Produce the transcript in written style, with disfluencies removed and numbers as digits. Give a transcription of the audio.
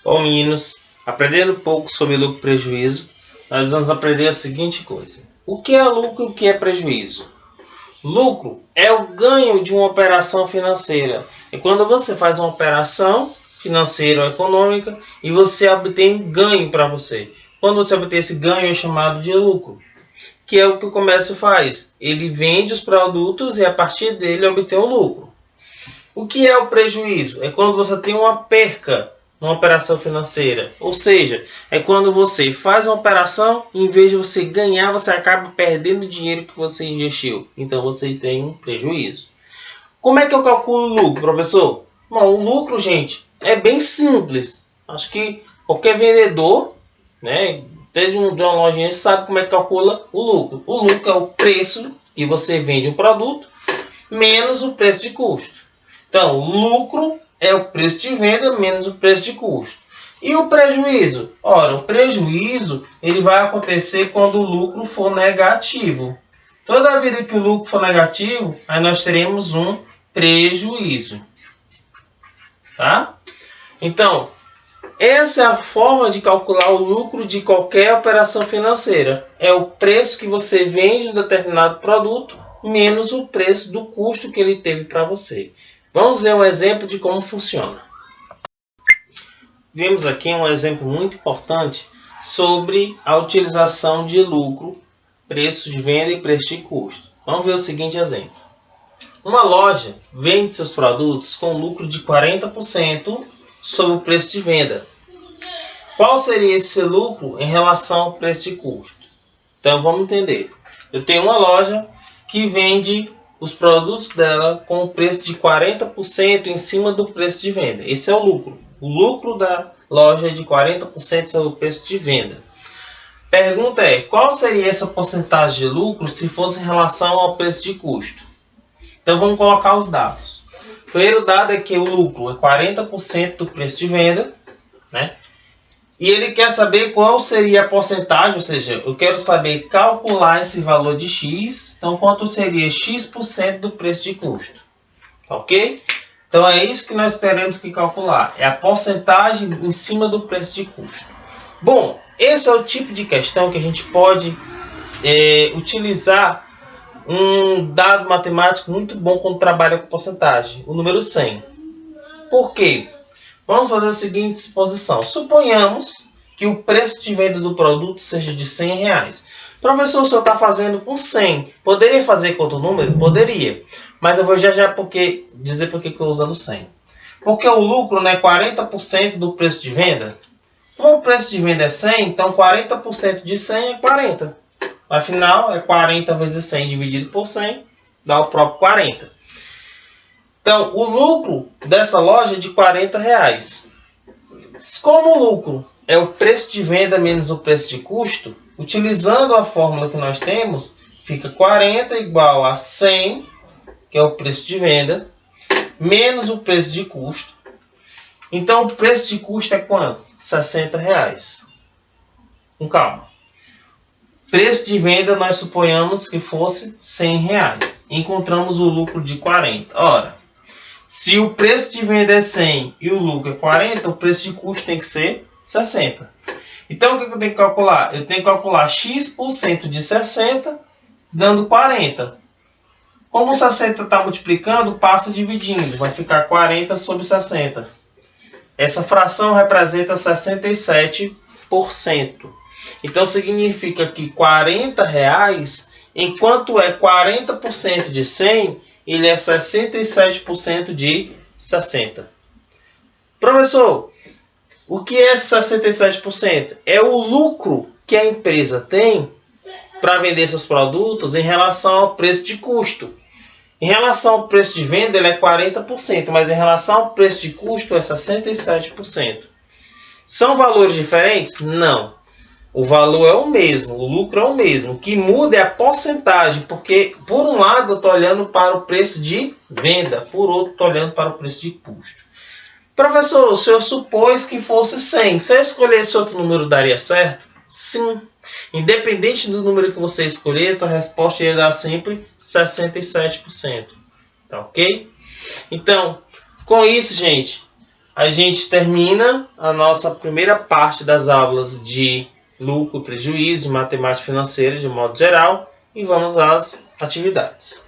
Bom, meninos, aprendendo um pouco sobre lucro e prejuízo, nós vamos aprender a seguinte coisa. O que é lucro e o que é prejuízo? Lucro é o ganho de uma operação financeira. É quando você faz uma operação financeira ou econômica e você obtém ganho para você. Quando você obtém esse ganho é chamado de lucro, que é o que o comércio faz. Ele vende os produtos e a partir dele obtém o lucro. O que é o prejuízo? É quando você tem uma perca numa operação financeira. Ou seja, é quando você faz uma operação e em vez de você ganhar, você acaba perdendo o dinheiro que você investiu. Então você tem um prejuízo. Como é que eu calculo o lucro, professor? Bom, o lucro, gente, é bem simples. Acho que qualquer vendedor, né, desde uma lojinha, sabe como é que calcula o lucro. O lucro é o preço que você vende um produto menos o preço de custo. Então, o lucro é o preço de venda menos o preço de custo. E o prejuízo? Ora, o prejuízo ele vai acontecer quando o lucro for negativo. Toda vida que o lucro for negativo, aí nós teremos um prejuízo. Tá? Então, essa é a forma de calcular o lucro de qualquer operação financeira. É o preço que você vende um determinado produto menos o preço do custo que ele teve para você. Vamos ver um exemplo de como funciona. Vimos aqui um exemplo muito importante sobre a utilização de lucro, preço de venda e preço de custo. Vamos ver o seguinte exemplo. Uma loja vende seus produtos com lucro de 40% sobre o preço de venda. Qual seria esse lucro em relação ao preço de custo? Então vamos entender. Eu tenho uma loja que vende os produtos dela com o preço de 40% em cima do preço de venda. Esse é o lucro. O lucro da loja é de 40% sobre o preço de venda. Pergunta é, qual seria essa porcentagem de lucro se fosse em relação ao preço de custo? Então vamos colocar os dados. O primeiro dado é que o lucro é 40% do preço de venda, né? E ele quer saber qual seria a porcentagem, ou seja, eu quero saber calcular esse valor de X, então quanto seria X% do preço de custo, ok? Então é isso que nós teremos que calcular, é a porcentagem em cima do preço de custo. Bom, esse é o tipo de questão que a gente pode utilizar um dado matemático muito bom quando trabalha com porcentagem, o número 100. Por quê? Vamos fazer a seguinte suposição. Suponhamos que o preço de venda do produto seja de R$100. Professor, o senhor está fazendo com 100. Poderia fazer com outro número? Poderia. Mas eu vou já dizer por que eu estou usando 100. Porque o lucro é 40% do preço de venda. Como o preço de venda é 100, então 40% de 100 é 40. Afinal, é 40 vezes 100 dividido por 100, dá o próprio 40. Então, o lucro dessa loja é de R$40. Como o lucro é o preço de venda menos o preço de custo, utilizando a fórmula que nós temos, fica 40 igual a 100, que é o preço de venda, menos o preço de custo. Então, o preço de custo é quanto? R$60. Com calma. Preço de venda, nós suponhamos que fosse R$100. Encontramos o lucro de 40. Ora, se o preço de venda é 100 e o lucro é 40, o preço de custo tem que ser 60. Então, o que eu tenho que calcular? Eu tenho que calcular X% de 60, dando 40. Como o 60 está multiplicando, passa dividindo. Vai ficar 40 sobre 60. Essa fração representa 67%. Então, significa que R$40, enquanto é 40% de 100, ele é 67% de 60. Professor, o que é 67%? É o lucro que a empresa tem para vender seus produtos em relação ao preço de custo. Em relação ao preço de venda, ele é 40%, mas em relação ao preço de custo, é 67%. São valores diferentes? Não. O valor é o mesmo, o lucro é o mesmo. O que muda é a porcentagem, porque por um lado eu estou olhando para o preço de venda, por outro estou olhando para o preço de custo. Professor, o senhor supôs que fosse 100. Se eu escolhesse outro número, daria certo? Sim. Independente do número que você escolhesse, a resposta ia dar sempre 67%. Tá ok? Então, com isso, gente, A gente termina a nossa primeira parte das aulas de lucro e prejuízo, de matemática financeira de modo geral, e vamos às atividades.